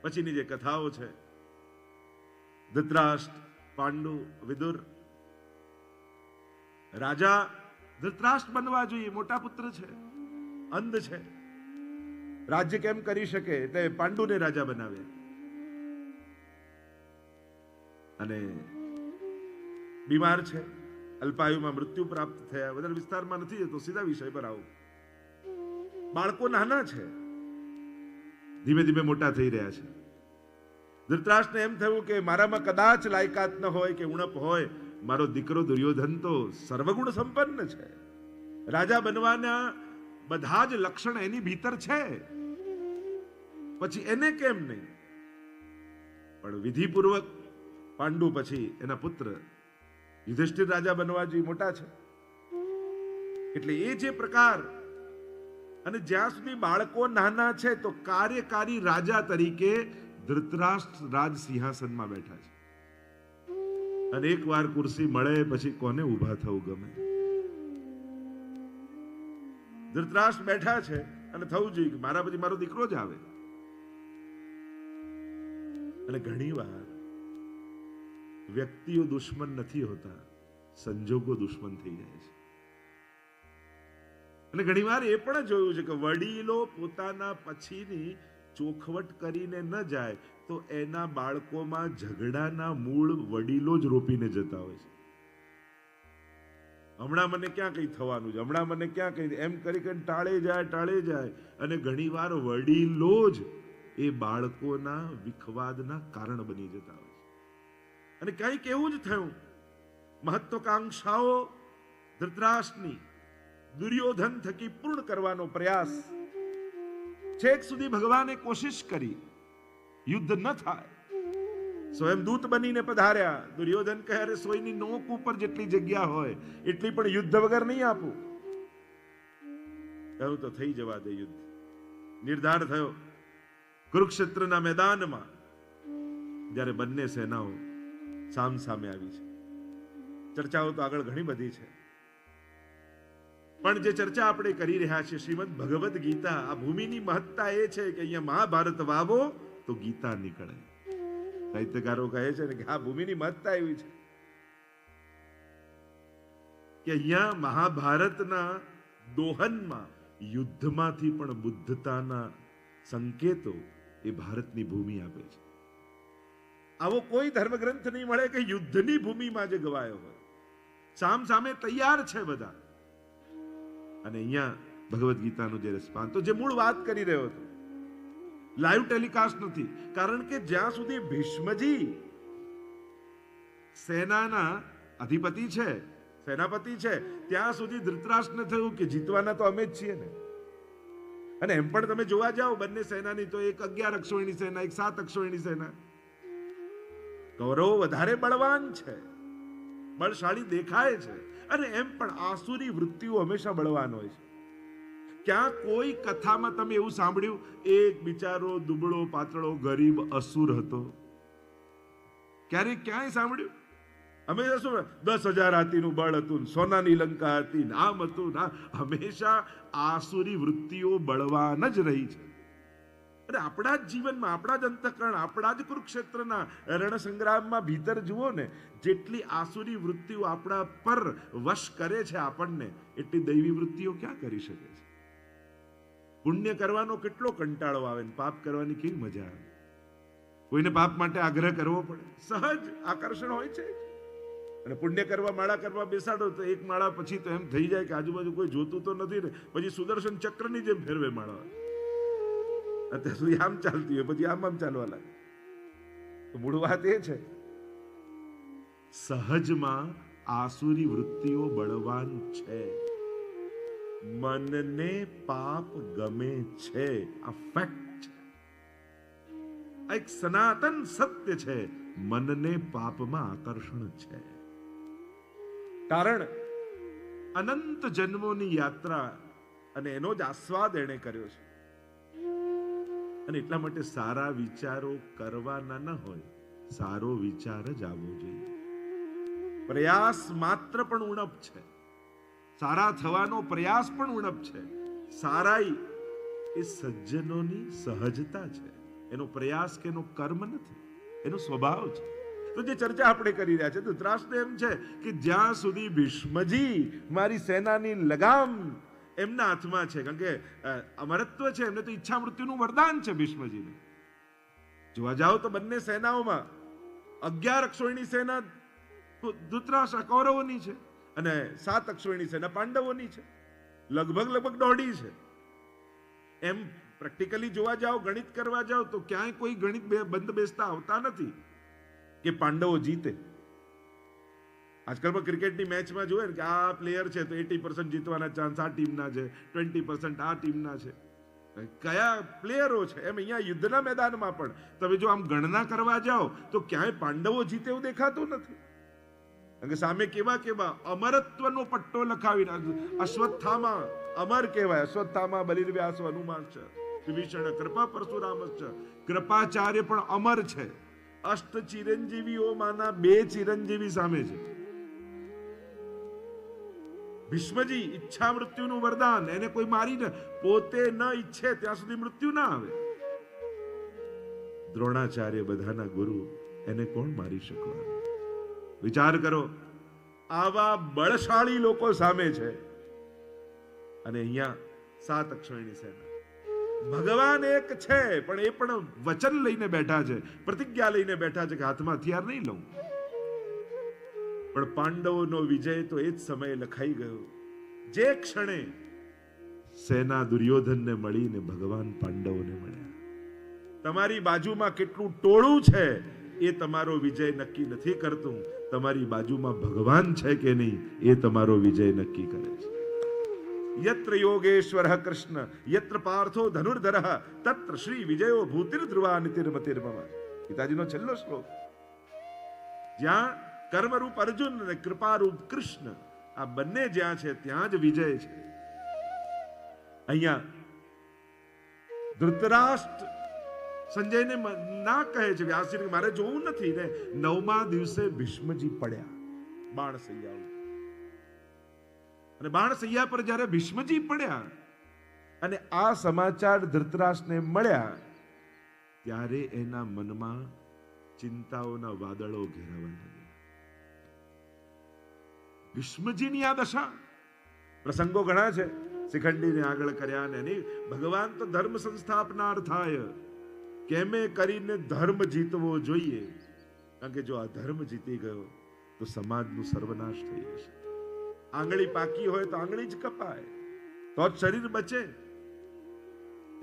પછીની જે કથાઓ છે, ધૃતરાષ્ટ્ર, પાંડુ, વિદુર, રાજા ધૃતરાષ્ટ્ર બનવા જોઈએ, મોટા પુત્ર છે, અંધ છે, રાજ્ય કેમ કરી શકે, એટલે પાંડુને રાજા બનાવ્યા. અને બીમાર છે, અલ્પાયુમાં મૃત્યુ પ્રાપ્ત થયા. વધારે વિસ્તારમાં નથી જતો, સીધા વિષય પર આવું. બાળકો નાના છે, ધીમે ધીમે મોટા થઈ રહ્યા છે. ધૃતરાષ્ટ્રને એમ થયું કે મારામાં કદાચ લાયકાત ન હોય કે ઉણપ હોય, મારો દીકરો દુર્યોધન તો સર્વગુણ સંપન્ન છે, રાજા બનવાના બધા જ લક્ષણ એની ભીતર છે, પછી એને કેમ નહીં? પણ વિધિપૂર્વક પાંડુ પછી એના પુત્ર યુધિષ્ઠિર રાજા બનવા જોઈએ, મોટા છે. એટલે એ જે પ્રકાર, અને જ્યાં સુધી બાળકો નાના છે તો કાર્યકારી રાજા તરીકે ધૃતરાષ્ટ્ર રાજ સિંહાસનમાં બેઠા છે. અને એકવાર ખુરશી મળે પછી કોને ઊભા થવું ગમે? ધૃતરાષ્ટ્ર બેઠા છે અને થવું જોઈએ કે મારા પછી મારો દીકરો જ આવે. અને ઘણી વાર વ્યક્તિઓ દુશ્મન નથી હોતા, સંજોગો દુશ્મન થઈ જાય છે. અને ઘણી વાર એ પણ જોયું છે કે વડીલો પોતાના પછીની ચોખવટ કરીને ન જાય તો એના બાળકોમાં ઝઘડાના મૂળ વડીલો જ રોપીને જતા હોય છે. હમણાં મને ક્યાં કઈ થવાનું છે, હમણાં મને ક્યાં કઈ, એમ કરી ટાળે જાય. અને ઘણી વાર વડીલો જ એ બાળકોના વિખવાદના કારણ બની જતા હોય છે. અને કંઈક એવું જ થયું. મહત્વાકાંક્ષાઓ ધૃતરાષ્ટ્રની દુર્યોધન થકી પૂર્ણ કરવાનો પ્રયાસ, છેક સુધી ભગવાને કોશિશ કરી, યુદ્ધ ન થાય. સ્વયં દૂત બનીને પધાર્યા. દુર્યોધન કહે, અરે સોયની નોક ઉપર જેટલી જગ્યા હોય એટલી પણ યુદ્ધ વગર નહીં આપું. કહ્યું તો થઈ જવા દે યુદ્ધ. નિર્ધાર થયો. કુરુક્ષેત્રના મેદાનમાં જ્યારે બંને સેનાઓ સામ સામે આવી છે. ચર્ચાઓ તો આગળ ઘણી બધી છે, પણ જે ચર્ચા આપણે કરી રહ્યા છીએ શ્રીમદ ભગવદ ગીતા, આ ભૂમિની મહત્તા એ છે કે અહીંયા મહાભારત વાવો તો ગીતા નીકળે. સાહિત્યકારો કહે છે ને કે આ ભૂમિની મહત્તા એવી છે કે અહીંયા મહાભારતના દોહનમાં, યુદ્ધમાંથી પણ બુદ્ધતાના સંકેતો એ ભારતની ભૂમિ આપે છે. આવો કોઈ ધર્મગ્રંથ નહીં મળે કે યુદ્ધની ભૂમિમાં જે ગવાયો હોય. સામ સામે તૈયાર છે બધા. અને અહીંયા ભગવદ ગીતાનું જે રસપાન, તો જે મૂળ વાત કરી રહ્યો હતો, લાઈવ ટેલિકાસ્ટ નથી. કારણ કે જ્યાં સુધી ભીષ્મજી સેનાના અધિપતિ છે, સેનાપતિ છે, ત્યાં સુધી ધૃતરાષ્ટ્રને થયું કે જીતવાના તો અમે જ છીએ ને. અને એમ પણ તમે જોવા જાઓ બંને સેનાની, તો એક 11 અક્ષોહિણી સેના, એક 7 અક્ષોહિણી સેના. કૌરવો વધારે બળવાન છે, બળશાળી દેખાય છે. અને એમ પણ આસુરી વૃત્તિઓ હંમેશા બળવાન હોય છે. ક્યાં કોઈ કથામાં તમે એવું સાંભળ્યું એક બિચારો દુબળો પાતળો ગરીબ અસુર હતો? ક્યાંય સાંભળ્યું? હંમેશા શું, 10,000 હાથીનું બળ હતું, સોનાની લંકા હતી, નામ હતું. ના, હંમેશા આસુરી વૃત્તિઓ બળવાન જ રહી છે. અને આપણા જ જીવનમાં, આપણા જ અંતઃકરણ, આપણા જ કુરુક્ષેત્રના રણ સંગ્રામમાં ભીતર જુઓ ને, જેટલી આસુરી વૃત્તિઓ આપણા પર વશ કરે છે આપણને, એટલી દૈવી વૃત્તિઓ ક્યાં કરી શકે છે? પુણ્ય કરવાનો કેટલો કંટાળો આવે ને પાપ કરવાની કેવી મજા આવે. કોઈને પાપ માટે આગ્રહ કરવો પડે, સહજ આકર્ષણ હોય છે. અને પુણ્ય કરવા, માળા કરવા બેસાડો તો એક માળા પછી તો એમ થઈ જાય કે આજુબાજુ કોઈ જોતું તો નથી ને, પછી સુદર્શન ચક્રની જેમ ફેરવે માળા. અત્યાર સુધી આમ ચાલતી હોય, પછી આમ ચાલવા લાગે. તો મૂળ વાત એ છે, સહજમાં આસુરી વૃત્તિઓ બળવાન છે. મનને પાપ ગમે છે, આ ફેક્ટ છે. આ એક સનાતન સત્ય છે. મનને પાપમાં આકર્ષણ છે. કારણ અનંત જન્મોની યાત્રા અને એનો જ આસ્વાદ એણે કર્યો છે. અને એટલા માટે સારા વિચારો કરવાના ન હોય, સારો વિચાર જ આવવો જોઈએ. પ્રયાસ માત્ર પણ ઉણપ છે. સારા થવાનો પ્રયાસ પણ ઉણપ છે. સારાઈ એ સજ્જનોની સહજતા છે, એનો પ્રયાસ કે એનો કર્મ નથી, એનો સ્વભાવ છે. તો જે ચર્ચા આપણે કરી રહ્યા છે, ધૃતરાષ્ટ્ર એમ છે કે જ્યાં સુધી ભીષ્મજી મારી સેનાની લગામ એમના હાથમાં છે, કારણ કે અમરત્વ છે, એમને તો ઈચ્છા મૃત્યુનું વરદાન છે ભીષ્મજીને. જોવા જાઓ તો બંને સેનાઓમાં 11 અક્ષોહિણી સેના ધૃતરાષ્ટ્ર કૌરવોની છે અને 7 અક્ષોહિણી સેના પાંડવોની છે. લગભગ દોઢી છે. એમ પ્રેક્ટિકલી જોવા જાઓ, ગણિત કરવા જાઓ તો ક્યાંય કોઈ ગણિત બંધ બેસતા આવતા નથી કે પાંડવો જીતે. આજકાલમાં ક્રિકેટની મેચમાં જોઈએ કે આ પ્લેયર છે તો 80% જીતવાના ચાન્સ આ ટીમના છે, 20% આ ટીમના છે, કયા પ્લેયરો છે. એમ અહીંયા યુદ્ધના મેદાનમાં પણ તમે જો આમ ગણના કરવા જાઓ તો ક્યાંય પાંડવો જીતે એવું દેખાતું નથી. કારણ કે સામે કેવા અમરત્વનો પટ્ટો લખાવીને અશ્વત્થામા અમર કહેવાય. અશ્વત્થામા બલિર્વ્યાસ હનુમાનશ્ચ વિભીષણ કૃપા પરશુરામશ્ચ. કૃપાચાર્ય પણ અમર છે. અષ્ટ ચિરંજીવીઓમાંના 2 ચિરંજીવી સામે છે. ભીષ્મજી ઈચ્છા મૃત્યુનું વરદાન, એને કોઈ મારીને પોતે ન ઈચ્છે ત્યાં સુધી મૃત્યુ ના આવે. દ્રોણાચાર્ય બધાના ગુરુ, એને કોણ મારી શકવાનું? વિચાર કરો, આવા બળશાળી લોકો સામે છે અને અહીંયા 7 અક્ષોહિણી સેના. ભગવાન એક છે પણ એ પણ વચન લઈને બેઠા છે, પ્રતિજ્ઞા લઈને બેઠા છે કે હાથમાં હથિયાર નહીં લઉં. પણ પાંડવોનો વિજય તો એ જ સમયે લખાઈ ગયો જે ક્ષણે સેના દુર્યોધનને મળીને ભગવાન પાંડવોને મળ્યા. તમારી બાજુમાં કેટલું ટોળું છે એ તમારો વિજય નક્કી નથી કરતું, તમારી બાજુમાં ભગવાન છે કે નહીં એ તમારો વિજય નક્કી કરે છે. યત્ર યોગેશ્વર કૃષ્ણ યત્ર પાર્થો ધનુર્ધર તત્ર શ્રી વિજયો ભૂતિર્ધ્રુવા નિતિર્મતિર્મમ. ગીતાજીનો છેલ્લો શ્લોક. જ્યાં કર્મરૂપ અર્જુન અને કૃપારૂપ કૃષ્ણ, આ બંને જ્યાં છે ત્યાં જ વિજય છે. અહીંયા ધૃતરાષ્ટ્ર સંજયને ના કહે છે વ્યાસજી મારે જોવું નથી ને. 9મા દિવસે ભીષ્મજી પડ્યા બાણસૈયા. અને બાણસૈયા પર જ્યારે ભીષ્મજી પડ્યા અને આ સમાચાર ધૃતરાષ્ટ્રને મળ્યા ત્યારે એના મનમાં ચિંતાઓના વાદળો ઘેરાવા લાગ્યા. ભીષ્મજીની આ દશા. પ્રસંગો ઘણા છે, શિખંડીને આગળ કર્યા ને એની. ભગવાન તો ધર્મ સંસ્થાપનાર્થાય, કેમે કરીને ધર્મ જીતવો જોઈએ. કારણ કે જો આ ધર્મ જીતી ગયો તો સમાજનું સર્વનાશ થઈ જશે. આંગળી પાકી હોય તો આંગળી જ કપાય તો જ શરીર બચે.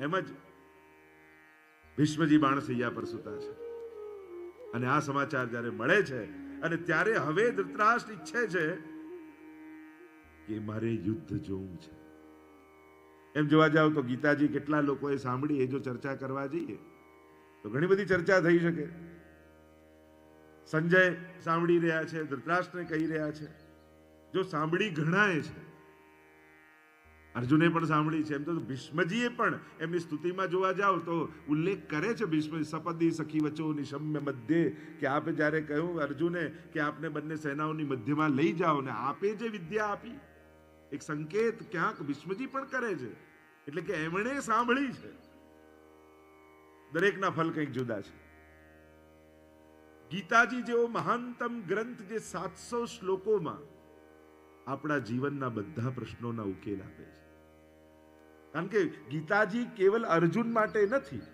એમ જ ભીષ્મજી બાણસૈયા પર સૂતા છે અને આ સમાચાર જ્યારે મળે છે અને ત્યારે હવે ધૃતરાષ્ટ્ર ઈચ્છે છે કે મારે યુદ્ધ જોવું છે. એમ જોવા જાવ તો ગીતાજી કેટલા લોકોએ સાંભળી, એ જો ચર્ચા કરવા જઈએ તો ઘણી બધી ચર્ચા થઈ શકે. સંજય સાંભળી રહ્યા છે, ધૃતરાષ્ટ્રને કહી રહ્યા છે. જો સાંભળી ઘણાએ છે, અર્જુને પણ સાંભળી છે. એમ તો ભીષ્મજીએ પણ એમની સ્તુતિમાં જોવા જાવ તો ઉલ્લેખ કરે છે ભીષ્મ સપદી સખી વચો નિશમ્ય મધ્યે, કે આપે જ્યારે કહ્યું અર્જુને કે આપને બંને સેનાઓની મધ્યમાં લઈ જાઓ ને આપે જે વિદ્યા આપી, એક સંકેત ક્યાંક ભીષ્મજી પણ કરે છે. એટલે કે એમણે સાંભળી છે. દરેકના ફલ કંઈક જુદા છે. ગીતાજી જેવો મહાનતમ ગ્રંથ જે 700 શ્લોકોમાં આપણા જીવનના બધા પ્રશ્નોના ઉકેલ આપે છે. કારણ કે ગીતાજી કેવલ અર્જુન માટે નથી.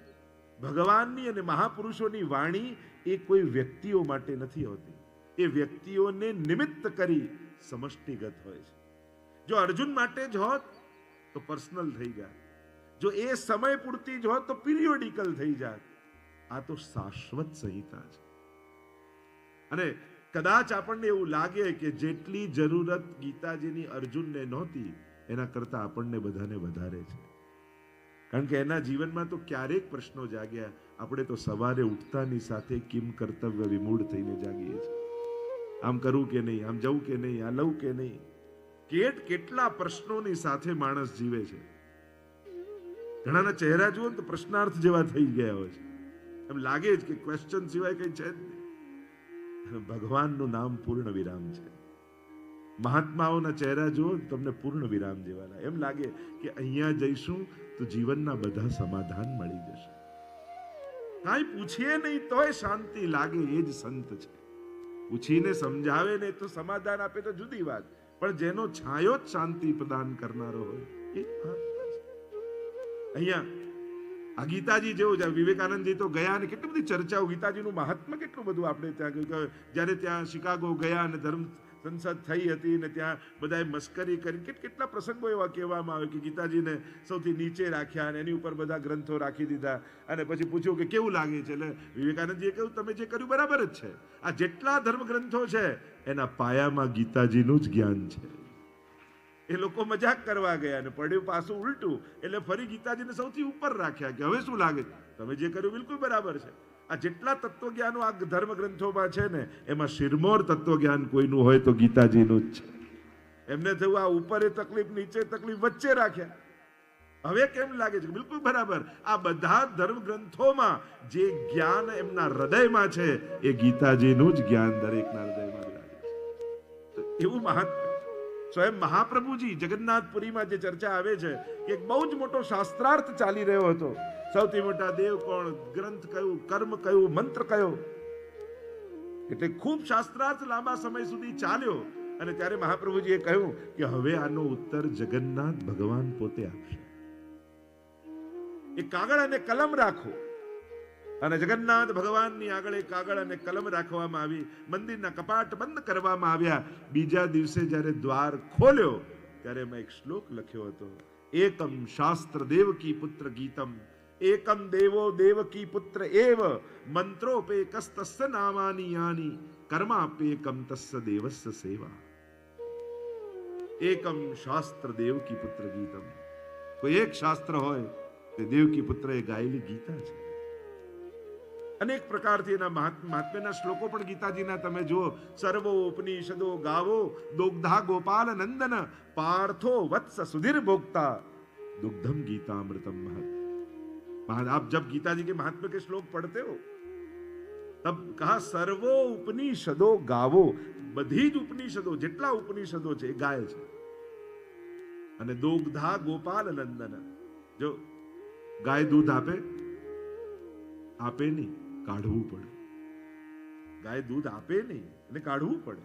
ભગવાનની અને મહાપુરુષોની વાણી એ કોઈ વ્યક્તિઓ માટે નથી હોતી. એ વ્યક્તિઓને નિમિત્ત કરી સમષ્ટિગત હોય છે. જો અર્જુન માટે જ હોત તો પર્સનલ થઈ જાય. જો એ સમય પૂરતી જ હોત તો પિરિયોડિકલ થઈ જાય. આ તો શાશ્વત સંહિતા છે. અને કદાચ આપણને એવું લાગે કે જેટલી જરૂરત ગીતાજીની અર્જુનને નહોતી એના કરતા આપણને બધાને વધારે છે. કારણ કે એના જીવનમાં તો ક્યારેક પ્રશ્નો જાગ્યા. આપણે તો સવારે ઉઠતાની સાથે કિમ કર્તવ્ય વિમૂઢ થઈને જાગીએ છીએ. આમ કરું કે નહીં, આમ જવું કે નહીં, આ લઉં કે નહીં. કેટલા પ્રશ્નોની સાથે માણસ જીવે છે. ઘણાના ચહેરા જુઓ તો પ્રશ્નાર્થ જેવા થઈ ગયા હોય છે. એમ લાગે જ કે ક્વેશ્ચન સિવાય કઈ છે જ નહીં. ભગવાનનું નામ પૂર્ણ વિરામ છે. મહાત્માઓના ચહેરા જુઓ તમને પૂર્ણ વિરામ જેવા એમ લાગે કે અહીંયા જઈશું તો જીવનના બધા સમાધાન મળી જશે. કાંઈ પૂછીએ નહીં તોય શાંતિ લાગે, એ જ સંત છે. પૂછીને સમજાવે ને તો સમાધાન આપે તો જુદી વાત, પણ જેનો છાયો જ શાંતિ પ્રદાન કરનારો હોય એ અહીંયા આ ગીતાજી જેવું છે. વિવેકાનંદજી તો ગયા અને કેટલી બધી ચર્ચાઓ, ગીતાજીનું મહાત્મ્ય કેટલું બધું આપણે ત્યાં કહ્યું. જ્યારે ત્યાં શિકાગો ગયા અને ધર્મ સંસદ થઈ હતી ને ત્યાં બધાએ મસ્કરી કરી, કેટલા પ્રસંગો એવા કહેવામાં આવે કે ગીતાજીને સૌથી નીચે રાખ્યા અને એની ઉપર બધા ગ્રંથો રાખી દીધા અને પછી પૂછ્યું કે કેવું લાગે છે. એટલે વિવેકાનંદજીએ કહ્યું તમે જે કર્યું બરાબર જ છે. આ જેટલા ધર્મ ગ્રંથો છે એના પાયામાં ગીતાજીનું જ જ્ઞાન છે. એ લોકો મજાક કરવા ગયા અને પડ્યું પાછું ઉલટું, એટલે ફરી ગીતાજીને સૌથી ઉપર રાખ્યા કે હવે શું લાગે તમે જે કર્યું બિલકુલ બરાબર છે. આ જેટલા તત્વજ્ઞાનો આ ધર્મ ગ્રંથોમાં છે ને એમાં શિરમોર તત્વજ્ઞાન કોઈનું હોય તો ગીતાજીનું જ છે. એમને થયું આ ઉપર એ તકલીફ નીચે તકલીફ વચ્ચે રાખ્યા, હવે કેમ લાગે છે બિલકુલ બરાબર. આ બધા ધર્મ ગ્રંથોમાં જે જ્ઞાન એમના હૃદયમાં છે એ ગીતાજીનું જ જ્ઞાન દરેકના હૃદયમાં બિરાજે છે. એવું મહાત્મ્ય સ્વયં મહાપ્રભુજી જગન્નાથપુરીમાં જે ચર્ચા આવે છે કે એક બહુ જ મોટો શાસ્ત્રાર્થ ચાલી રહ્યો હતો. સૌથી મોટા દેવ કોણ, ગ્રંથ કયું, કર્મ કયું, મંત્ર કયો, એટલે ખૂબ શાસ્ત્રાર્થ લાંબા સમય સુધી ચાલ્યો. અને ત્યારે મહાપ્રભુજીએ કહ્યું કે હવે આનો ઉત્તર જગન્નાથ ભગવાન પોતે આપશે. એક કાગળ અને કલમ રાખો. અને જગન્નાથ ભગવાનની આગળ એક કાગળ અને કલમ રાખવામાં આવી. મંદિરના કપાટ બંધ કરવામાં આવ્યા. બીજા દિવસે જ્યારે દ્વાર ખોલ્યો ત્યારે એમાં એક શ્લોક લખ્યો હતો, એકમ શાસ્ત્ર દેવકી પુત્ર ગીતમ, એકમ દેવો દેવકી પુત્ર એવ, મંત્રોપેકસ્તસ્ય નામાની યાની, કર્માપેકમ તસ્ય દેવસ્ય સેવા. એકમ શાસ્ત્ર દેવકી પુત્ર ગીતમ, કોઈ એક શાસ્ત્ર હોય તે દેવકી પુત્ર એ ગાયેલી ગીતા છે. અનેક પ્રકારથી એના મહાત્મ્યના શ્લોકો પણ ગીતાજીના તમે જુઓ. સર્વો ઉપનિષદો ગાવો દોગ્ધા ગોપાલ નંદન, પાર્થો વત્સ સુધીર ભોક્તા, दुग्धम गीतामृतम महत. आप जब गीता जी के महात्म्य के श्लोक पढ़ते हो तब कहा सर्वो उपनिषदो गावो, બધી જ ઉપનિષદો જેટલા ઉપનિષદો છે એ ગાય છે. અને દોગ્ધા ગોપાલ નંદન, જો ગાય દૂધ આપે નહીં, કાઢવું પડે. ગાય દૂધ આપે નહીં એટલે કાઢવું પડે,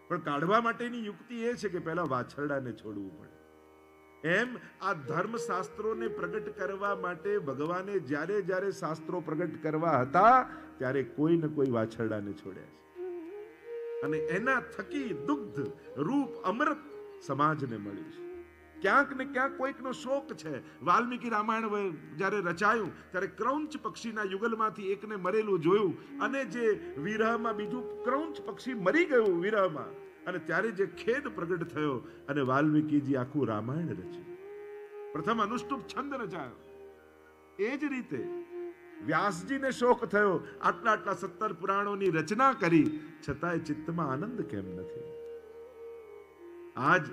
પણ કાઢવા માટેની યુક્તિ એ છે કે પહેલા વાછરડાને છોડવું પડે. એમ આ ધર્મ શાસ્ત્રોને પ્રગટ કરવા માટે ભગવાને જ્યારે જ્યારે શાસ્ત્રો પ્રગટ કરવા હતા ત્યારે કોઈ ને કોઈ વાછરડાને છોડ્યા છે. અને એના થકી દુગ્ધ રૂપ અમૃત સમાજને મળ્યું છે. ક્યાંક ને ક્યાંક કોઈકનો શોક છે. વાલ્મીકી રામાયણ જ્યારે રચાયું ત્યારે ક્રૌંચ પક્ષીના યુગલમાંથી એકને મરેલું જોયું અને જે વિરહમાં બીજું ક્રૌંચ પક્ષી મરી ગયું વિરહમાં, અને ત્યારે જે ખેદ પ્રગટ થયો અને વાલ્મીકીજી આખું રામાયણ રચ્યું. પ્રથમ અનુષ્ટુપ છંદ રચાયો. એ જ રીતે વ્યાસજીને શોક થયો, આટલા 17 પુરાણોની રચના કરી છતાંય ચિત્તમાં આનંદ કેમ નથી. આજ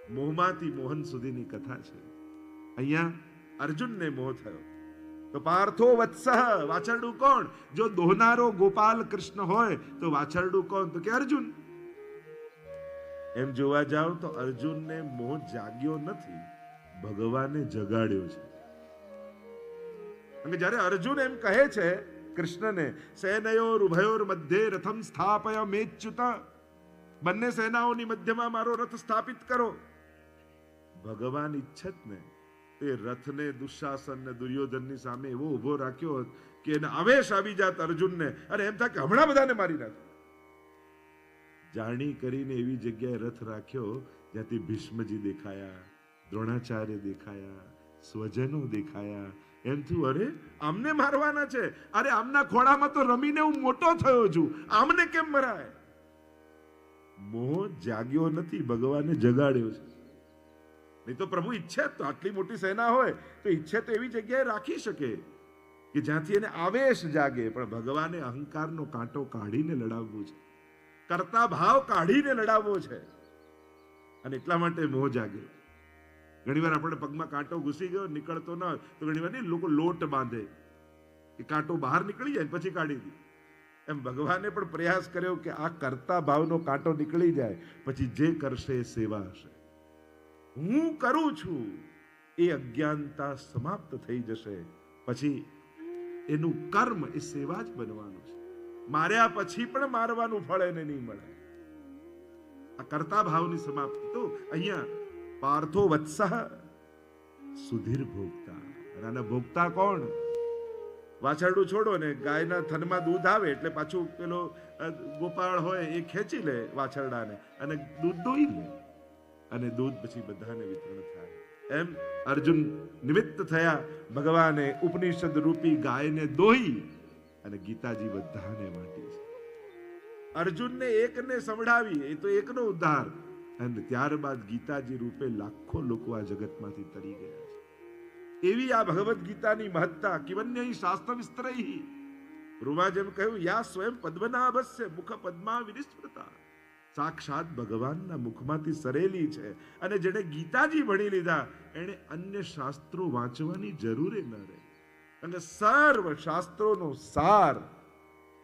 મોહમાંથી મોહન સુધીની કથા છે. અહીંયા અર્જુનને મોહ થયો તો પાર્થો વત્સઃ, વાછરડું કોણ? જો દોહનારો ગોપાલ કૃષ્ણ હોય તો વાછરડું કોણ? તો કે અર્જુન. એમ જોવા જાવ તો અર્જુનને મોહ જાગ્યો નથી, ભગવાને જગાડ્યો છે. અને જ્યારે અર્જુન એમ કહે છે કૃષ્ણને, સેનયોર ઉભયોર મધ્યે રથમ સ્થાપય મેચ્યુત, બંને સેનાઓની મધ્યમાં મારો રથ સ્થાપિત કરો. ભગવાન ઈચ્છત ને તે રથને દુશાસન ને દુર્યોધનની સામે એવો ઉભો રાખ્યો કે એને આવેશ આવી જાત અર્જુનને, અને એમ થાય કે હમણાં બધાને મારી નાખ. જાણી કરીને એવી જગ્યાએ રથ રાખ્યો જ્યાંથી ભીષ્મજી દેખાયા, દ્રોણાચાર્ય દેખાયા, સ્વજનો દેખાયા. એમ થયું અરે આમને મારવાના છે, અરે આમના ખોળામાં તો રમીને હું મોટો થયો છું, આમને કેમ મરાય? મોહ જાગ્યો નથી, ભગવાને જગાડ્યો છે. નહીં તો પ્રભુ ઈચ્છે તો આટલી મોટી સેના હોય તો ઈચ્છે તો એવી જગ્યાએ રાખી શકે કે જ્યાંથી એને આવેશ જાગે. પણ ભગવાને અહંકારનો કાંટો કાઢીને લડાવવું છે, કરતા ભાવ કાઢીને લડાવવો છે, અને એટલા માટે મોહ જાગ્યો. ઘણીવાર આપણે પગમાં કાંટો ઘૂસી ગયો નીકળતો ન તો ઘણીવાર નહીં લોકો લોટ બાંધે કે કાંટો બહાર નીકળી જાય પછી કાઢી દે. એમ ભગવાને પણ પ્રયાસ કર્યો કે આ કરતા ભાવનો કાંટો નીકળી જાય પછી જે કરશે એ સેવા હશે. હું કરું છું એ અજ્ઞાનતા સમાપ્ત થઈ જશે. પછી એનું કર્મ એ સેવા જ બનવાનું છે. માર્યા પછી પણ મારવાનું ફળ એને નહીં મળે. આ કર્તા ભાવની સમાપ્તિ. તો અહીંયા પાર્થો વત્સઃ સુધીર ભોગતા. આના ભોગતા કોણ? વાછરડું છોડો ને ગાયના થનમાં દૂધ આવે એટલે પાછું પેલો ગોપાળ હોય એ ખેંચી લે વાછરડાને અને દૂધ દોઈ લે અને દૂધ પછી બધાને વિતરણ થાય. એમ અર્જુન નિમિત્ત થયા ભગવાને ઉપનિષદ રૂપી ગાયને દોઈ અને ગીતાજી બધાને વાંટી છે. અર્જુનને એકને સંભળાવી એ તો એકનો ઉદ્ધાર, અને ત્યારબાદ ગીતાજી રૂપે લાખો લોકો આ જગતમાંથી તરી ગયા છે. એવી આ ભગવદ્ ગીતાની મહત્તા. કિવન્ય શાસ્ત્ર વિસ્તરૈ. રૂમા જેમ કહ્યું, યા સ્વયં પદ્મનાભસ્ય મુખ પદ્મા વિનિસ્મૃતા. સાક્ષાત ભગવાનના મુખમાંથી સરેલી છે. અને જેને ગીતાજી ભણી લીધા એને અન્ય શાસ્ત્રો વાંચવાની જરૂર ન રહે. અને સર્વ શાસ્ત્રોનો સાર.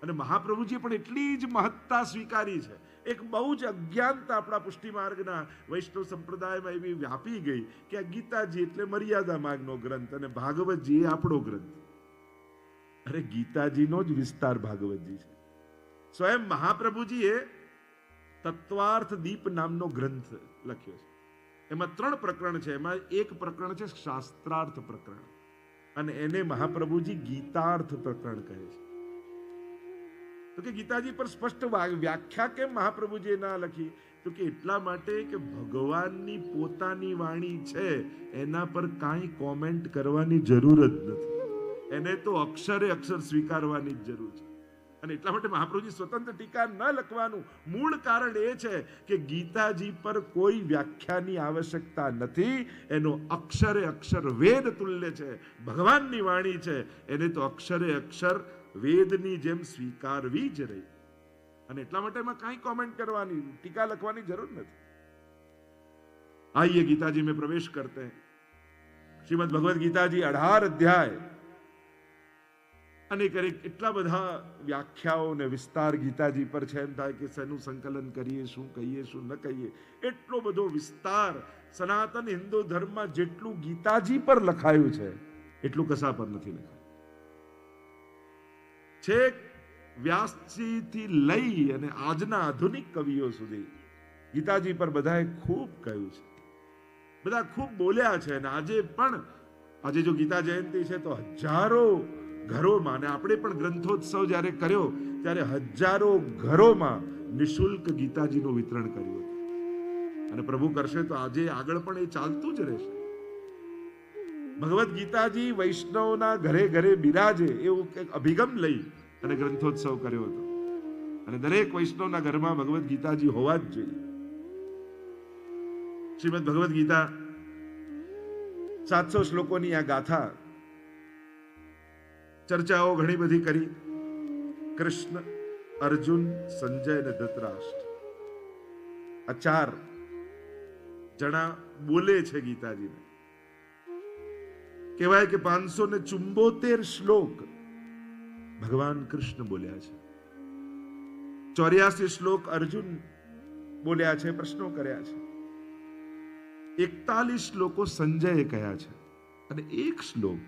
અને મહાપ્રભુજી પણ એટલી જ મહત્તા સ્વીકારી છે. એક બહુ જ અજ્ઞાનતા આપણા પુષ્ટિ માર્ગના વૈષ્ણવ સંપ્રદાયમાં એવી વ્યાપી ગઈ કે આ ગીતાજી એટલે મર્યાદા માર્ગનો ગ્રંથ અને ભાગવતજી એ આપણો ગ્રંથ. અરે ગીતાજીનો જ વિસ્તાર ભાગવતજી છે. સ્વયં મહાપ્રભુજીએ તત્વાર્થ દીપ નામનો ગ્રંથ લખ્યો છે. એમાં 3 પ્રકરણ છે. એમાં એક પ્રકરણ છે શાસ્ત્રાર્થ પ્રકરણ, અને એને મહાપ્રભુજી ગીતાર્થ પ્રકરણ કહે છે. તો કે ગીતાજી પર સ્પષ્ટ વ્યાખ્યા કેમ મહાપ્રભુજીએ ના લખી? તો કે એટલા માટે કે ભગવાનની પોતાની વાણી છે, એના પર કાંઈ કોમેન્ટ કરવાની જરૂર જ નથી. એને તો અક્ષરે અક્ષર સ્વીકારવાની જ જરૂર છે. અને એટલા માટે મહાપ્રભુજી સ્વતંત્ર ટીકા ન લખવાનું મૂળ કારણ એ છે કે ગીતાજી પર કોઈ વ્યાખ્યાની આવશ્યકતા નથી. એનો અક્ષરે અક્ષર વેદ તુલ્ય છે, ભગવાનની વાણી છે, એને તો અક્ષરે અક્ષર વેદની જેમ સ્વીકારવી જ રહી. અને એટલા માટે એમાં કાંઈ કોમેન્ટ કરવાની, ટીકા લખવાની જરૂર નથી. आइए गीताजी में प्रवेश करते हैं. श्रीमद् भगवद गीताजी 18 अध्याय અને એટલા બધા વ્યાખ્યાઓ ને વિસ્તાર ગીતાજી પર છે. એમ થાય કે શેનું સંકલન કરીએ, શું કહીએ, શું ન કહીએ. એટલો બધો વિસ્તાર સનાતન હિન્દુ ધર્મમાં જેટલું ગીતાજી પર લખાયું છે એટલું કશા પર નથી લખાયું. છેક વ્યાસજી થી લઈ અને આજના આધુનિક કવિઓ સુધી ગીતાજી પર બધાએ ખૂબ કહ્યું છે, બધા ખૂબ બોલ્યા છે. અને આજે પણ, આજે જો ગીતા જયંતિ છે તો હજારો ઘરોમાં, અને આપણે પણ ગ્રંથોત્સવ જ્યારે કર્યો ત્યારે હજારો ઘરોમાં નિઃશુલ્ક ગીતાજીનું વિતરણ કર્યું હતું. અને પ્રભુ કરશે તો આજે આગળ પણ એ ચાલતું જ રહેશે. ભગવદ ગીતાજી વૈષ્ણવના ઘરે ઘરે બિરાજે એવું એક અભિગમ લઈ અને ગ્રંથોત્સવ કર્યો હતો. અને દરેક વૈષ્ણવના ઘરમાં ભગવદ ગીતાજી હોવા જ જોઈએ. શ્રીમદ ભગવદ ગીતા 700 શ્લોકોની આ ગાથા, ચર્ચાઓ ઘણી બધી કરી. કૃષ્ણ, અર્જુન, સંજય અને ધૃતરાષ્ટ્ર, આ 4 જણા બોલે છે ગીતાજીને. કહેવાય કે 574 શ્લોક ભગવાન કૃષ્ણ બોલ્યા છે. 84 શ્લોક અર્જુન બોલ્યા છે, પ્રશ્નો કર્યા છે. 41 શ્લોકો સંજયે કહ્યા છે અને 1 શ્લોક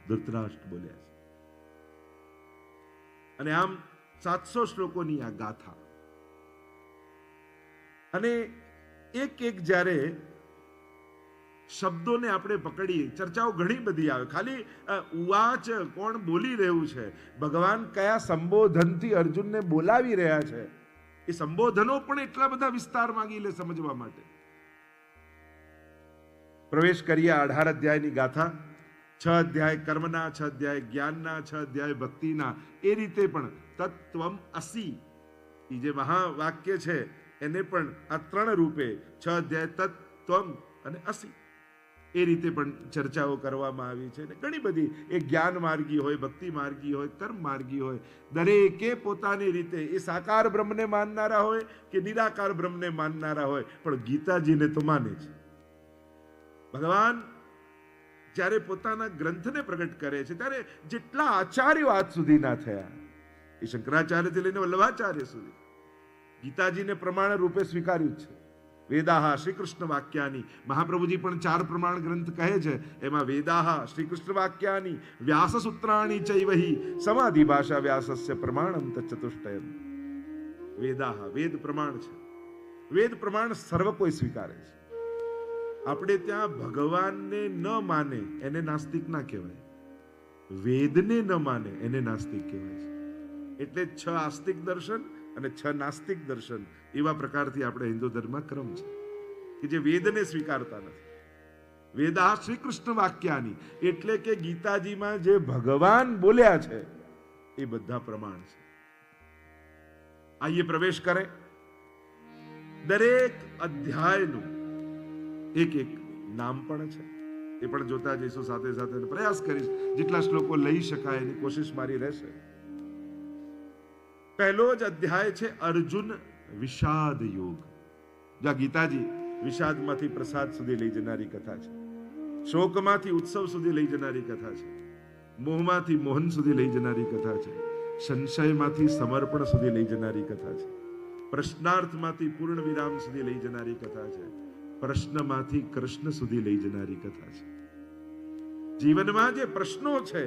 ધૃતરાષ્ટ્ર બોલ્યા છે. અને આમ 700 શ્લોકોની આ ગાથા. અને એક એક જ્યારે શબ્દોને આપણે પકડીએ, ચર્ચાઓ ઘણી બધી આવે. ખાલી ઉવાચ કોણ બોલી રહ્યું છે, ભગવાન કયા સંબોધનથી અર્જુનને બોલાવી રહ્યા છે, એ સંબોધનો પણ એટલા બધા વિસ્તાર માંગી લે સમજવા માટે. પ્રવેશ કરીએ 18 અધ્યાયની ગાથા. 6 અધ્યાય કર્મના, 6 અધ્યાય જ્ઞાનના, 6 અધ્યાય ભક્તિના. એ રીતે પણ તત્વમ અસી, એ જે મહાવાક્ય છે એને પણ આ 3 રૂપે 6 અધ્યાય તત્વમ અને અસી એ રીતે પણ ચર્ચાઓ કરવામાં આવી છે. ઘણી બધી, એ જ્ઞાન માર્ગી હોય, ભક્તિ માર્ગી હોય, કર્મ માર્ગી હોય, દરેકે પોતાની રીતે એ સાકાર બ્રહ્મને માનનારા હોય કે નિરાકાર બ્રહ્મને માનનારા હોય, પણ ગીતાજીને તો માને છે. ભગવાન જ્યારે પોતાના ગ્રંથને પ્રગટ કરે છે ત્યારે જેટલા આચાર્યો આજ સુધીના થયા, એ શંકરાચાર્યથી લઈને વલ્લભાચાર્ય સુધી ગીતાજીને પ્રમાણ રૂપે સ્વીકાર્યું છે. વેદાહ શ્રી કૃષ્ણ વાક્યાની. મહાપ્રભુજી પણ 4 પ્રમાણ ગ્રંથ કહે છે, એમાં વેદાહ શ્રી કૃષ્ણ વાક્યાની, વ્યાસ સૂત્રાણી ચૈવહી, સમાધિ ભાષા વ્યાસસ્ય પ્રમાણમ તચતુષ્ટયમ. વેદાહ વેદ પ્રમાણ છે. વેદ પ્રમાણ સર્વ કોઈ સ્વીકારે છે. આપણે ત્યાં ભગવાનને ન માને એને નાસ્તિક ના કહેવાય, વેદને ન માને એને નાસ્તિક કહેવાય છે. એટલે 6 આસ્તિક દર્શન અને 6 નાસ્તિક દર્શન એવા પ્રકારથી આપણે હિન્દુ ધર્મમાં ક્રમ છે કે જે વેદને સ્વીકારતા નથી. વેદા શ્રી કૃષ્ણ વાક્યાની એટલે કે ગીતાજીમાં જે ભગવાન બોલ્યા છે એ બધા પ્રમાણ છે. આઈએ પ્રવેશ કરે. દરેક અધ્યાયનું એક નામ પણ છે, એ પણ જોતા જઈશું. સાથે સાથે પ્રયાસ કરીશ જેટલા શ્લોકો લઈ શકાય એની કોશિશ મારી રહેશે. પહેલો જ અધ્યાય છે અર્જુન વિષાદ યોગ. જ્યાં ગીતાજી વિષાદમાંથી પ્રસાદ સુધી લઈ જનારી કથા છે, શોકમાંથી ઉત્સવ સુધી લઈ જનારી કથા છે, મોહમાંથી મોહન સુધી લઈ જનારી કથા છે, સંશયમાંથી સમર્પણ સુધી લઈ જનારી કથા છે, પ્રશ્નાર્થમાંથી પૂર્ણ વિરામ સુધી લઈ જનારી કથા છે, પ્રશ્નમાંથી કૃષ્ણ સુધી લઈ જનારી કથા છે. જીવનમાં જે પ્રશ્નો છે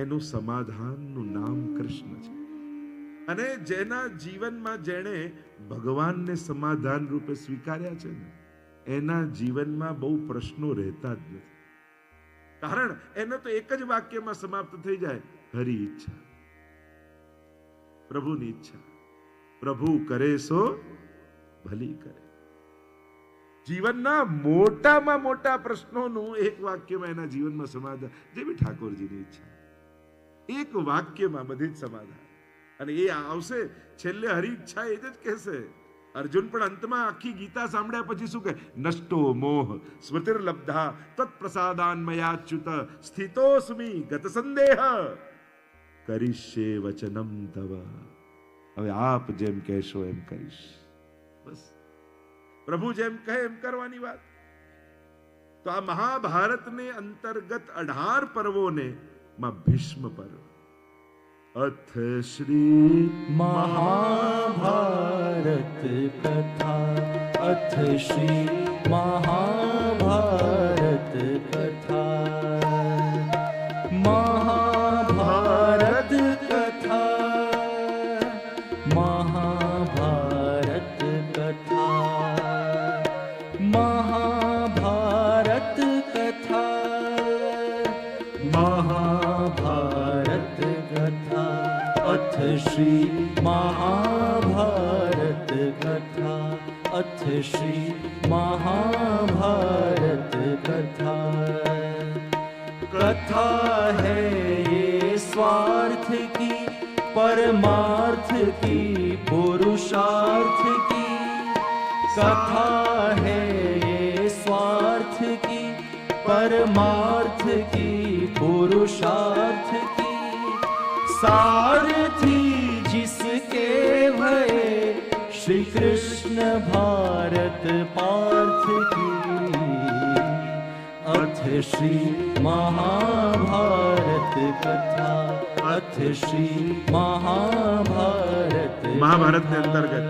એનું સમાધાનનું નામ કૃષ્ણ છે. અને જેના જીવનમાં જેણે ભગવાનને સમાધાન રૂપે સ્વીકાર્યા છે ને, એના જીવનમાં બહુ પ્રશ્નો રહેતા જ નથી. કારણ એનો તો એક જ વાક્યમાં સમાપ્ત થઈ જાય, હરી ઈચ્છા, પ્રભુની ઈચ્છા, પ્રભુ કરે સો ભલી કરે. જીવનના મોટામાં મોટા પ્રશ્નોનું એક વાક્યમાં એના જીવનમાં સમાધાન, જેવી ઠાકોરજીની ઈચ્છા, એક વાક્યમાં બધી જ સમાધાન. અને એ આવશે છેલ્લે હરી ઈચ્છા એ જ કહેશે. અર્જુન પણ અંતમાં આખી ગીતા સાંભળ્યા પછી શું કહે? નષ્ટો મોહ સ્મૃતિર્લબ્ધા તત્પ્રસાદાન મયાચ્યુત સ્થિતોસ્મિ ગત સંદેહ કરીશ્યે વચનમ તવ. હવે આપ જેમ કહેશો એમ કરીશ. બસ પ્રભુ જેમ કહે એમ કરવાની વાત. તો આ મહાભારતને અંતર્ગત 18 પર્વોને માં ભીષ્મ પર્વ. અથ શ્રી મહાભારત કથા, અથ શ્રી મહાભારત કથા, મહાભારત કથા, મહાભારત કથા, મહાભારત કથા, મહાભારત કથા, અથ શ્રી મહાભારત કથા, અથ શ્રી મહાભારત કથા. कथा है ये स्वार्थ की, परमार्थ की, पुरुषार्थ की. कथा है ये स्वार्थ की, परमार्थ की, पुरुषार्थ की. सारथी जिसके भये श्री कृष्ण भारत पार्थ की. अथ श्री महाभारत कथा, अथ श्री महाभारत. મહાભારત ને અંતર્ગત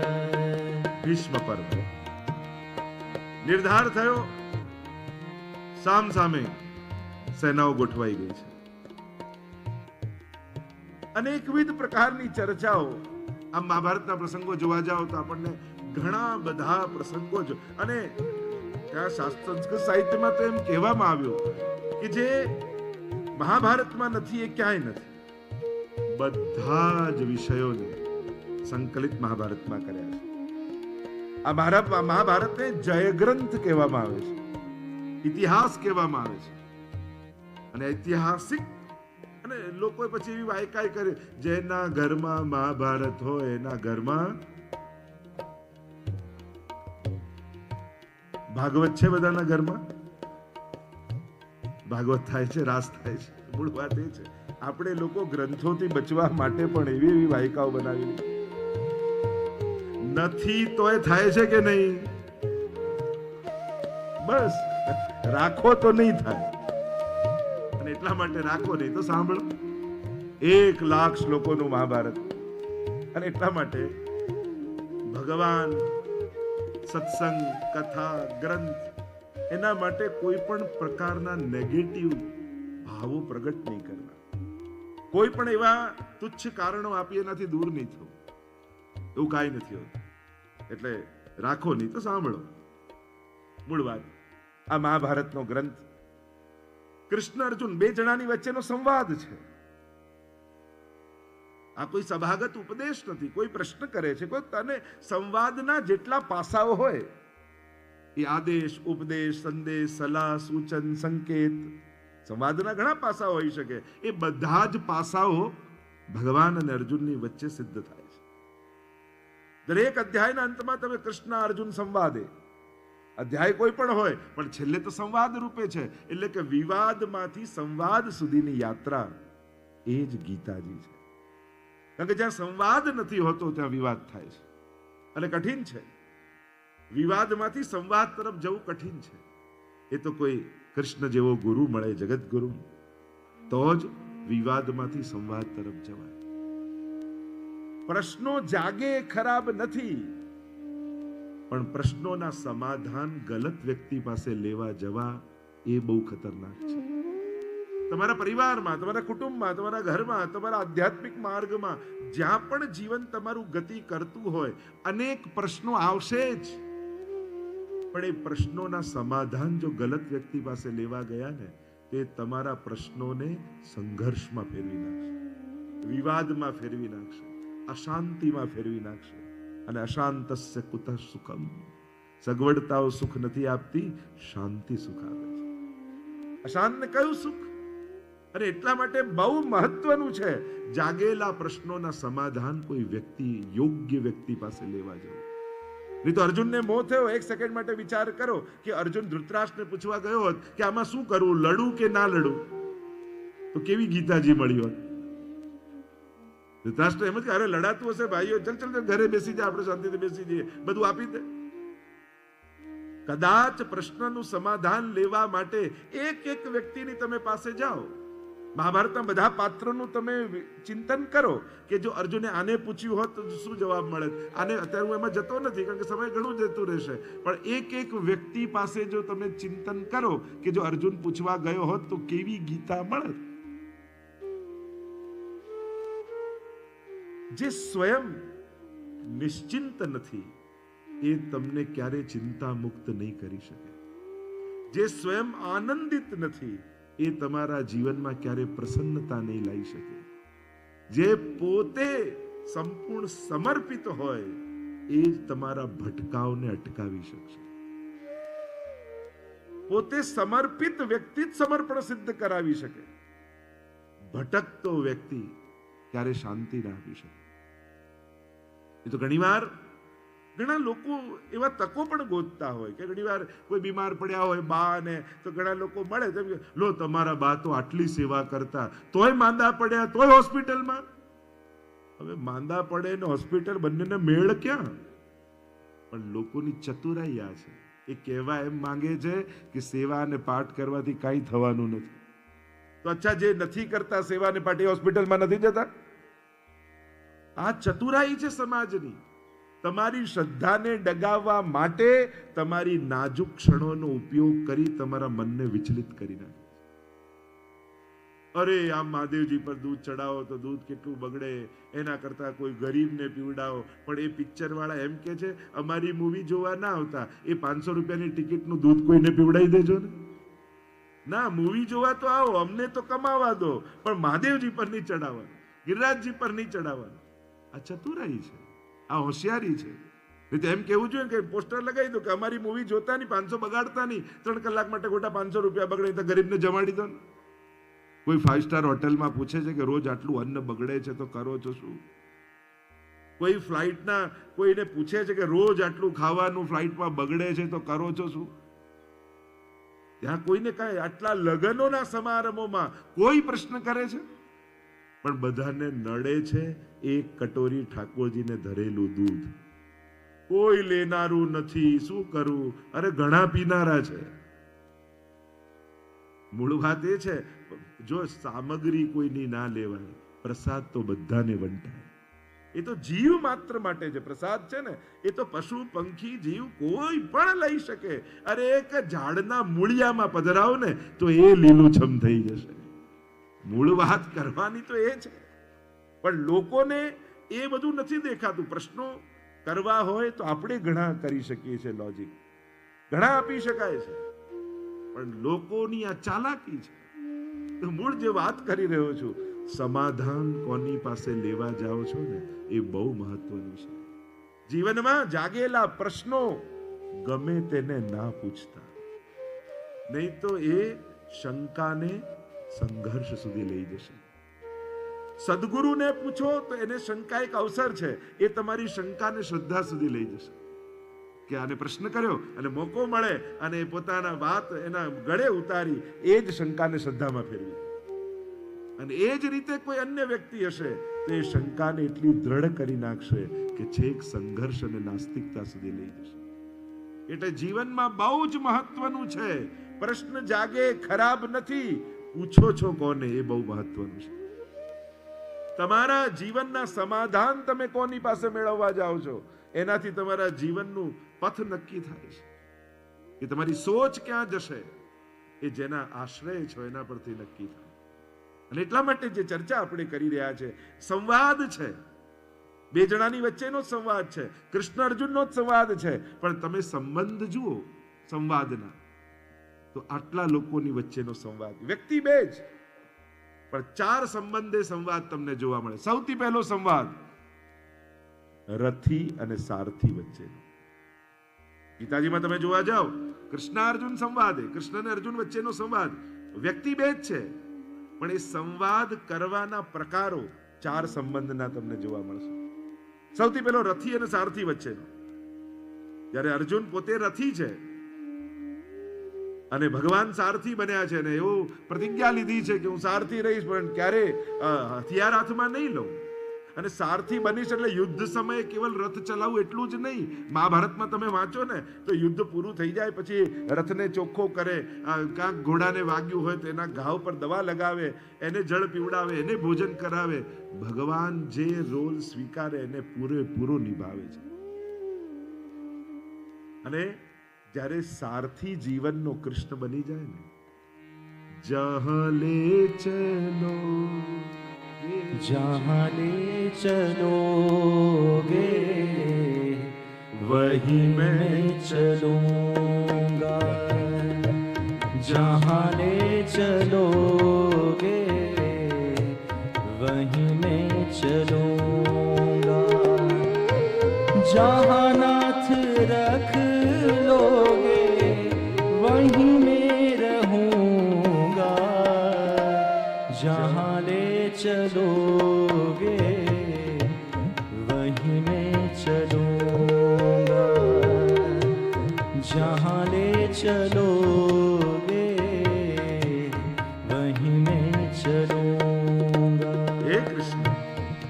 ભીષ્મ પર્વ. નિર્ધાર થયો, સામ સામે સેનાઓ ગોઠવાઈ ગઈ છે. અનેકવિધ પ્રકારની ચર્ચાઓ. આ મહાભારતના પ્રસંગો જોવા જાઓ તો આપણને ઘણા બધા પ્રસંગો અને ત્યાં સંસ્કૃત સાહિત્યમાં તો એમ કહેવામાં આવ્યું કે જે મહાભારતમાં નથી એ ક્યાંય નથી. બધા જ વિષયોને સંકલિત મહાભારતમાં કર્યા છે. આ મહાભારતને જયગ્રંથ કહેવામાં આવે છે, ઇતિહાસ કહેવામાં આવે છે. અને ઐતિહાસિક અને લોકો પછી એવી વાયકાઈ કરે, જેના ઘરમાં મહાભારત હોય એના ઘરમાં ભાગવત છે. બધાના ઘરમાં ભાગવત થાય છે, રાસ થાય છે. મૂળ વાત એ છે, આપણે લોકો ગ્રંથોથી બચવા માટે પણ એવી એવી વાયકાઓ બનાવી નથી. તો એ થાય છે કે નહીં? બસ રાખો તો નહીં થાય. અને એટલા માટે રાખો, નહીં તો સાંભળો. 1 લાખ શ્લોકોનું મહાભારત. અને એટલા માટે ભગવાન સત્સંગ, કથા, ગ્રંથ, એના માટે કોઈ પણ પ્રકારના નેગેટિવ ભાવો પ્રગટ નહીં કરવા. કોઈ પણ એવા તુચ્છ કારણો આપી એનાથી દૂર નહીં થવું. એવું કાંઈ નથી હોતું. એટલે રાખો નહીં તો સાંભળો. મૂળ વાત, આ મહાભારતનો ગ્રંથ કૃષ્ણ અર્જુન બે જણાની વચ્ચેનો સંવાદ છે. આ કોઈ સભાગત ઉપદેશ નથી. કોઈ પ્રશ્ન કરે છે, કોઈ તને સંવાદના જેટલા પાસાઓ હોય એ આદેશ, ઉપદેશ, સંદેશ, સલાહ, સૂચન, સંકેત, સંવાદના ઘણા પાસાઓ હોઈ શકે. એ બધા જ પાસાઓ ભગવાન અને અર્જુનની વચ્ચે સિદ્ધ થાય છે. દરેક અધ્યાયના અંતમાં તમે કૃષ્ણ અર્જુન સંવાદે, અધ્યાય કોઈ પણ હોય પણ છેલ્લે તો સંવાદ રૂપે છે. એટલે કે વિવાદમાંથી સંવાદ સુધીની યાત્રા એ જ ગીતાજી છે. કારણ કે જ્યાં સંવાદ નથી હોતો ત્યાં વિવાદ થાય છે અને કઠિન છે. વિવાદમાંથી સંવાદ તરફ જવું કઠિન છે. એ તો કોઈ કૃષ્ણ જેવો ગુરુ મળે, જગત ગુરુ, તો જ વિવાદમાંથી સંવાદ તરફ જવાય. પ્રશ્નો જાગે ખરાબ નથી, પણ પ્રશ્નોના સમાધાન ગલત વ્યક્તિ પાસે લેવા જવા એ બહુ ખતરનાક છે. તમારા પરિવારમાં, તમારા કુટુંબમાં, તમારા ઘરમાં, તમારા આધ્યાત્મિક માર્ગમાં, જ્યાં પણ જીવન તમારું ગતિ કરતું હોય, અનેક પ્રશ્નો આવશે જ. પણ એ પ્રશ્નોના સમાધાન જો ગલત વ્યક્તિ પાસે લેવા ગયા ને, તે તમારા પ્રશ્નોને સંઘર્ષમાં ફેરવી નાખશે, વિવાદમાં ફેરવી નાખશે, અશાંતિમાં ફેરવી નાખશે. અને અશાંતસ્ય કુતઃ સુખમ, સગવડતાઓ સુખ નથી આપતી, શાંતિ સુખ આપે છે. અશાંતને કયું સુખ? અને એટલા માટે બહુ મહત્વનું છે જાગેલા પ્રશ્નોના સમાધાન કોઈ વ્યક્તિ, યોગ્ય વ્યક્તિ પાસે લેવા જવું. નહીં તો અર્જુનને મોહ થયો. એક સેકન્ડ માટે વિચાર કરો કે અર્જુન ધૃતરાષ્ટ્રને પૂછવા ગયો હોત કે આમાં શું કરવું, લડું કે ના લડું, તો કેવી ગીતાજી મળી હોત? ધૃતરાષ્ટ્ર એમ જ કે અરે લડાતું હશે ભાઈઓ, ચલ ચલ ઘરે બેસી જાય, આપણે શાંતિથી બેસી જઈએ, બધું આપી દે. કદાચ પ્રશ્નનું સમાધાન લેવા માટે એક એક વ્યક્તિની તમે પાસે જાઓ. મહાભારતના બધા પાત્રોનું તમે ચિંતન કરો કે જો અર્જુને આને પૂછ્યું હોત તો શું જવાબ મળે. આને અત્યારે હું એમાં જતો નથી કારણ કે સમય ઘણું જતું રહેશે, પણ એક એક વ્યક્તિ પાસે જો તમે ચિંતન કરો કે જો અર્જુન પૂછવા ગયો હોત તો કેવી ગીતા મળે. જે સ્વયં નિશ્ચિંત નથી એ તમને ક્યારે ચિંતા મુક્ત નહીં કરી શકે. જે સ્વયં આનંદિત નથી એ તમારા જીવનમાં ક્યારે પ્રસન્નતા નહીં લાવી શકે. જે પોતે સંપૂર્ણ સમર્પિત હોય એ જ તમારા ભટકાવને અટકાવી શકશે. પોતે સમર્પિત વ્યક્તિ જ સમર્પણ સિદ્ધ કરાવી શકે. ભટકતો વ્યક્તિ ક્યારે શાંતિ ના આપી શકે. એ તો ઘણીવાર ઘણા લોકો એવા તકો પણ ગોતતા હોય કે ઘણીવાર કોઈ બીમાર પડ્યા હોય બા ને, તો ઘણા લોકો મળે તેમ કે લો તમારા બા તો આટલી સેવા કરતા, તોય માંદા પડ્યા તોય હોસ્પિટલમાં. હવે માંદા પડે ને હોસ્પિટલ બંનેને મેળ ક્યાં? પણ લોકોની ચતુરાઈ આ છે. એ કહેવા એમ માંગે છે કે સેવા અને પાઠ કરવાથી કાંઈ થવાનું નથી. તો અચ્છા, જે નથી કરતા સેવા અને પાઠ એ હોસ્પિટલમાં નથી જતા? આ ચતુરાઈ છે સમાજની. તમારી શ્રદ્ધાને ડગાવવા માટે તમારી નાજુક ક્ષણોનો ઉપયોગ કરી તમારા મનને વિચલિત કરી નાખે. અરે આમ મહાદેવજી પર દૂધ ચડાવો તો દૂધ કેટલું બગડે, એના કરતા કોઈ ગરીબને પીવડાવો. પણ એ પિક્ચર વાળા એમ કે છે અમારી મૂવી જોવા ના આવતા, એ 500 રૂપિયાની ટિકિટનું દૂધ કોઈને પીવડાવી દેજો ને. ના, મૂવી જોવા તો આવો, અમને તો કમાવા દો, પણ મહાદેવજી પર નહીં ચડાવવાનું, ગિરિરાજજી પર નહીં ચડાવવાનું. આ ચતુરાઈ છે, આ હોશિયારી છે. એમ કેવું જોઈએ કે પોસ્ટર લગાવી દો કે અમારી મૂવી જોતા નહીં, 500 બગાડતા નહીં, 3 કલાક માટે ખોટા 500 રૂપિયા બગડે તો ગરીબને જમાડી દો. કોઈ 5 સ્ટાર હોટલમાં પૂછે છે કે રોજ આટલું અન્ન બગડે છે તો કરો છો શું? કોઈ ફ્લાઇટના કોઈને પૂછે છે કે રોજ આટલું ખાવાનું ફ્લાઇટમાં બગડે છે તો કરો છો શું? ત્યાં કોઈને કાંઈ આટલા લગ્નોના સમારંભોમાં કોઈ પ્રશ્ન કરે છે? પણ બધાને નડે છે એક કટોરી ઠાકોરજીને ધરેલું દૂધ. કોઈ લેનારું નથી, શું કરવું? અરે ઘણા પીનારા છે. મૂળ વાત એ છે, જો સામગ્રી કોઈની ના લેવાય, પ્રસાદ તો બધાને વંટાય. એ તો જીવ માત્ર માટે છે. પ્રસાદ છે ને એ તો પશુ પંખી જીવ કોઈ પણ લઈ શકે. અરે એક ઝાડના મૂળિયામાં પધરાવો ને તો એ લીલુંછમ થઈ જશે. મૂળ વાત કરવાની તો એ છે, પણ લોકોને એ બધું નથી દેખાતું. પ્રશ્નો કરવા હોય તો આપણે ઘણા કરી શકીએ છીએ, લોજિક ઘણા આપી શકાય છે, પણ લોકોની આ ચાલાકી છે. તો મૂળ જે વાત કરી રહ્યો છું, સમાધાન કોની પાસે લેવા જાઓ છો ને એ બહુ મહત્વનું છે. જીવનમાં જાગેલા પ્રશ્નો ગમે તેને ના પૂછતા, નહીં તો એ શંકાને સંઘર્ષ સુધી લઈ જશે. સદગુરુને પૂછો તો એને શંકા એક અવસર છે, એ તમારી શંકાને શ્રદ્ધા સુધી લઈ જશે. કે આને પ્રશ્ન કર્યો અને મોકો મળે અને પોતાના વાત એના ગળે ઉતારી એ જ શંકાને શ્રદ્ધામાં ફેરવી. અને એ જ રીતે કોઈ અન્ય વ્યક્તિ હશે તો એ શંકાને એટલી દ્રઢ કરી નાખશે કે છેક સંઘર્ષ અને નાસ્તિકતા સુધી લઈ જશે. એટલે જીવનમાં બહુ જ મહત્વનું છે. પ્રશ્ન જાગે ખરાબ નથી, પૂછો છો કોને એ બહુ મહત્વનું છે. તમારા જીવનના સમાધાન તમે કોની પાસે મેળવવા જાઓ છો એનાથી તમારા જીવનનું પથ નક્કી થાય છે. કે તમારી સોચ ક્યાં જશે એ જેના આશ્રય છો એના પરથી નક્કી થાય. અને એટલા માટે જે ચર્ચા આપણે કરી રહ્યા છે, સંવાદ છે, બે જણાની વચ્ચેનો સંવાદ છે, કૃષ્ણ અર્જુનનો જ સંવાદ છે, પણ તમે સંબંધ જુઓ સંવાદના તો આટલા લોકોની વચ્ચેનો સંવાદ. વ્યક્તિ બે જ, પણ ચાર સંબંધે સંવાદ તમને જોવા મળે. સૌથી પહેલો સંવાદ રથી અને સારથી વચ્ચેનો. ગીતાજીમાં તમે જોવા જાઓ, કૃષ્ણાર્જુન સંવાદ, કૃષ્ણ અને અર્જુન વચ્ચેનો સંવાદ. વ્યક્તિ બે જ છે, પણ એ સંવાદ કરવાના પ્રકારો ચાર સંબંધના તમને જોવા મળશે. સૌથી પહેલો રથી અને સારથી વચ્ચેનો. જ્યારે અર્જુન પોતે રથી છે અને ભગવાન સારથી બન્યા છે, ને એવું પ્રતિજ્ઞા લીધી છે કે હું સારથી રહીશ, પણ ક્યારે હથિયાર હાથમાં નહીં લઉં. અને સારથી બનીશ એટલે યુદ્ધ સમયે કેવલ રથ ચલાવવું એટલું જ નહીં. મહાભારતમાં તમે વાંચો ને તો યુદ્ધ પૂરું થઈ જાય પછી રથને ચોખ્ખો કરે, કાંક ઘોડાને વાગ્યું હોય તો એના ઘાવ પર દવા લગાવે, એને જળ પીવડાવે, એને ભોજન કરાવે. ભગવાન જે રોલ સ્વીકારે એને પૂરેપૂરો નિભાવે છે. અને જ્યારે સારથી જીવનનો કૃષ્ણ બની જાય ને, જહાં લે ચલો जहाँ ले चलोगे वहीं मैं चलूँगा, जहाँ ले चलोगे वहीं मैं चलूँगा, जहाँ नाथ रख लोगे वहीं मैं रहूँगा, जहाँ ले चलोगे वहीं मैं चलूँगा, जहाँ ले चलोगे वहीं मैं चलूँगा. હે કૃષ્ણ,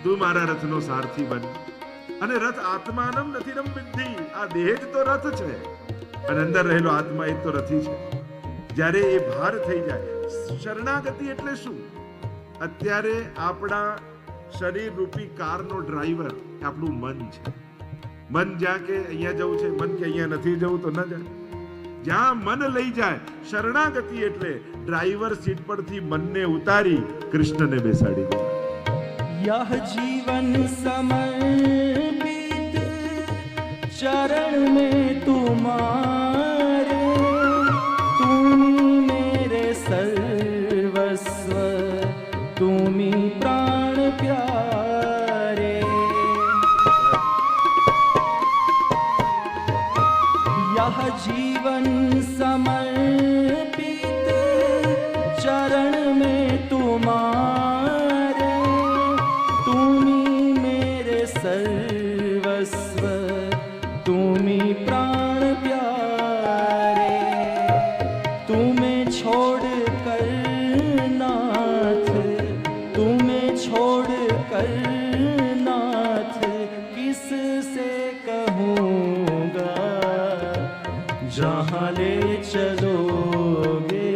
તું મારા રથનો સારથી બન. અને રથ આત્માનમ નથી રમ વિદ્ધિ. આ દેહ જ તો રથ છે અને અંદર રહેલો આત્મા એ તો રથી છે. જ્યારે એ ભાર થઈ જાય, શરણાગતિ એટલે શું? અત્યારે આપણા શરીર રૂપી કારનો ડ્રાઈવર આપણું મન છે. મન જ્યાં કે અહીંયા જવું છે, મન કે અહીંયા નથી જવું તો ન જાય. જ્યાં મન લઈ જાય, શરણાગતિ એટલે ડ્રાઈવર સીટ પરથી મનને ઉતારી કૃષ્ણને બેસાડી દે. यह जीवन समर्पित चरण में तुम्हारे, तुम्ही मेरे सर्वस्व, तुम्ही प्राण प्यारे. यह जीवन समर्पित चरण में तुम्हारे, तुम्ही मेरे सर्वस्व, तुम्ही प्राण प्यारे. तुम्हें छोड़ कर नाथ, तुम्हें छोड़ कर नाथ किससे कहूँगा, जहाँ ले चलोगे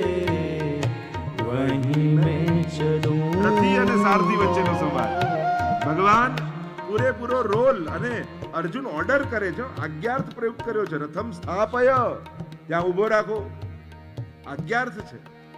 वहीं मैं चलूँगा. રથી અને સારથી વચ્ચેનો સંવાદ. ભગવાન પૂરેપૂરો રોલ. અને અર્જુન ઓર્ડર કરે છે, આજ્ઞાર્થ પ્રયુક્ત કર્યો છે. રથમ સ્થાપય, ત્યાં ઉભો રાખો, આજ્ઞાર્થ છે.